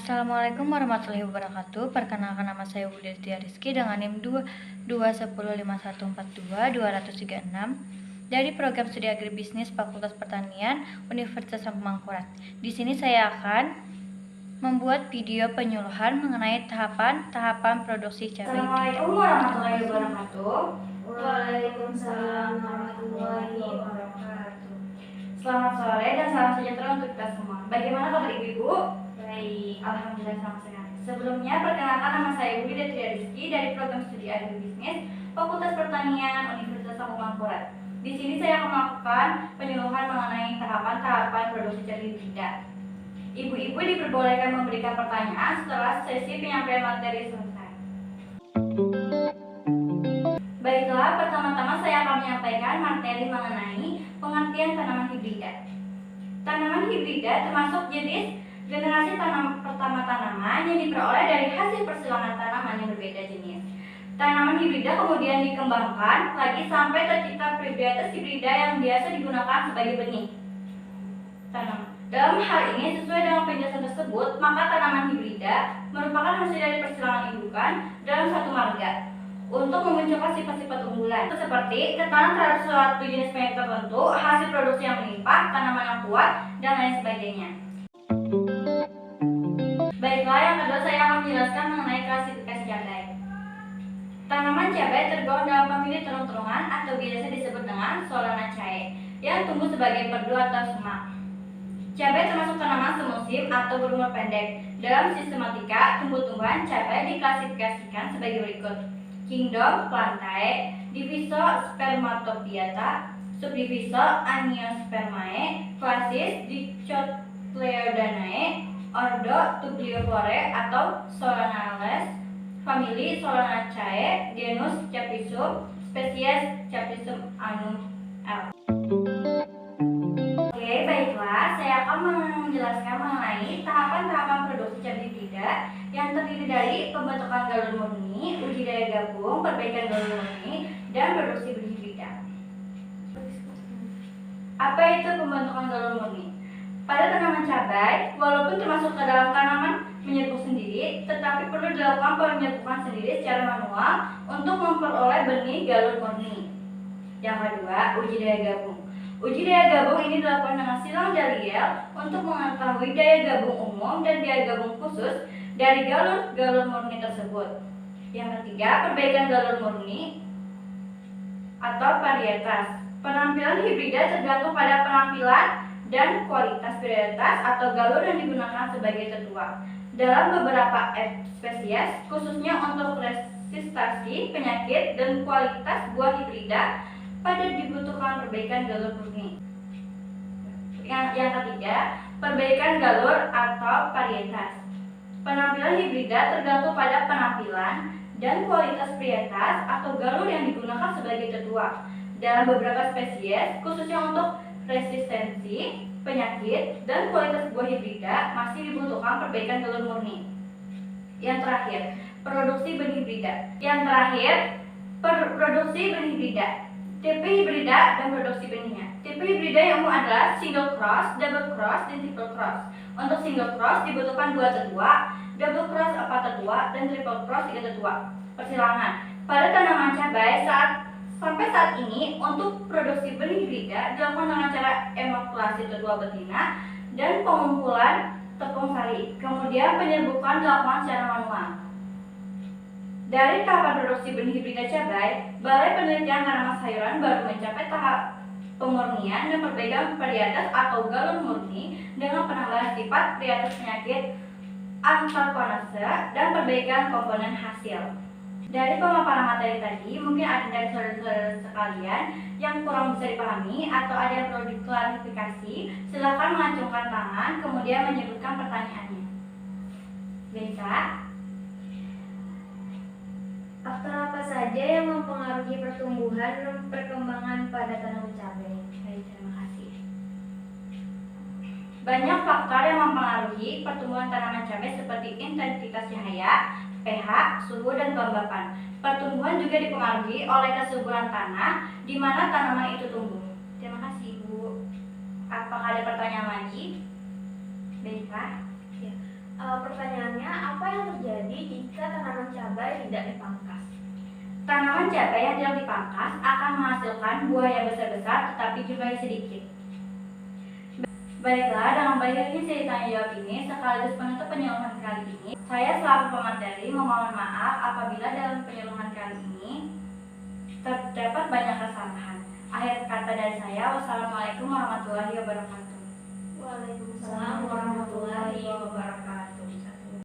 Assalamualaikum warahmatullahi wabarakatuh. Perkenalkan, nama saya Wulidia Rizky dengan NIM 2105142-236 dari Program Studi Agribisnis Fakultas Pertanian Universitas Lampung Mangkurat. Di sini saya akan membuat video penyuluhan mengenai tahapan produksi cabai. Assalamualaikum warahmatullahi wabarakatuh. Waalaikumsalam warahmatullahi wabarakatuh. Selamat sore dan salam sejahtera untuk kita semua. Bagaimana kabar ibu-ibu? Baik. Alhamdulillah sama sekali. Sebelumnya perkenalkan, nama saya Wulidia Rizky dari Program Studi Agribisnis Fakultas Pertanian Universitas Lampung Mangkurat. Di sini saya akan melakukan penyuluhan mengenai tahapan produksi cabai hibrida. Ibu-ibu diperbolehkan memberikan pertanyaan setelah sesi penyampaian materi selesai. Baiklah, pertama-tama saya akan menyampaikan materi mengenai pengertian tanaman hibrida. Tanaman hibrida termasuk jenis generasi pertama tanaman yang diperoleh dari hasil persilangan tanaman yang berbeda jenis. Tanaman hibrida kemudian dikembangkan lagi sampai tercipta varietas hibrida yang biasa digunakan sebagai benih tanaman. Dalam hal ini, sesuai dengan penjelasan tersebut, maka tanaman hibrida merupakan hasil dari persilangan indukan dalam satu marga untuk memunculkan sifat-sifat unggulan seperti ketahanan terhadap suatu jenis penyakit tertentu, hasil produksi yang melimpah, tanaman yang kuat, dan lain sebagainya. Baiklah, yang kedua saya akan menjelaskan mengenai klasifikasi cabai. Tanaman cabai tergolong dalam famili terung-terungan atau biasa disebut dengan Solanaceae yang tumbuh sebagai perdu atau semak. Cabai termasuk tanaman semusim atau berumur pendek. Dalam sistematika tumbuh-tumbuhan, cabai diklasifikasikan sebagai berikut: Kingdom Plantae, Diviso Spermatophyta, Subdiviso Aniospermae, Klasis Dicotyledonanae, Ordo Tublioflorae atau Solanales, famili Solanaceae, genus Capsicum, spesies Capsicum annum L. Oke, baiklah, saya akan menjelaskan mengenai tahapan produksi cabai hibrida yang terdiri dari pembentukan galur murni, uji daya gabung, perbaikan galur murni, dan produksi benih hibrida. Apa itu pembentukan galur murni? Pada tanaman cabai, walaupun termasuk ke dalam tanaman menyerbuk sendiri, tetapi perlu dilakukan penyerbukan sendiri secara manual untuk memperoleh benih galur murni. Yang kedua, uji daya gabung. Uji daya gabung ini dilakukan dengan silang Jaliel untuk mengetahui daya gabung umum dan daya gabung khusus dari galur murni tersebut. Yang ketiga, perbaikan galur murni atau varietas. Penampilan hibrida tergantung pada penampilan dan kualitas varietas atau galur yang digunakan sebagai tetua. Dalam beberapa spesies, khususnya untuk resistansi penyakit dan kualitas buah hibrida, pada dibutuhkan perbaikan galur murni. Yang ketiga, perbaikan galur atau varietas. Penampilan hibrida tergantung pada penampilan dan kualitas varietas atau galur yang digunakan sebagai tetua. Dalam beberapa spesies, khususnya untuk resistensi penyakit dan kualitas buah hibrida, masih dibutuhkan perbaikan galur murni. Yang terakhir, produksi benih hibrida. Yang terakhir, produksi benih hibrida. Tipe hibrida dan produksi benihnya. Tipe hibrida yang umum adalah single cross, double cross, dan triple cross. Untuk single cross dibutuhkan 2 tetua, double cross 4 tetua, dan triple cross 3 tetua. Persilangan. Pada tanaman cabai sampai saat ini, untuk produksi benih hibrida dilakukan dengan cara inokulasi tetua betina dan pengumpulan tepung sari. Kemudian penyerbukan dilakukan secara manual. Dari tahapan produksi benih hibrida cabai, Balai Penelitian Tanaman Sayuran baru mencapai tahap pemurnian dan perbaikan varietas atau galur murni dengan penambahan sifat varietas penyakit anthracnose dan perbaikan komponen hasil. Dari pemaparan materi tadi, mungkin ada dari saudara-saudara sekalian yang kurang bisa dipahami atau ada yang perlu diklarifikasi, silakan mengacungkan tangan kemudian menyebutkan pertanyaannya. Baiklah. Faktor apa saja yang mempengaruhi pertumbuhan dan perkembangan pada tanaman cabai? Baik, terima kasih. Banyak faktor yang mempengaruhi pertumbuhan tanaman cabai seperti intensitas cahaya, pH, suhu, dan kelembapan. Pertumbuhan juga dipengaruhi oleh kesuburan tanah di mana tanaman itu tumbuh. Terima kasih, Bu. Apakah ada pertanyaan lagi? Baiklah. Ya. Pertanyaannya, apa yang terjadi jika tanaman cabai tidak dipangkas? Tanaman cabai yang tidak dipangkas akan menghasilkan buah yang besar-besar tetapi jumlahnya sedikit. Baiklah, dengan banyaknya seri tanya jawab ini sekaligus penutup penyuluhan kali ini. Saya selaku pemateri memohon maaf apabila dalam penyuluhan kali ini terdapat banyak kesalahan. Akhir kata dari saya, wassalamualaikum warahmatullahi wabarakatuh. Waalaikumsalam warahmatullahi wabarakatuh.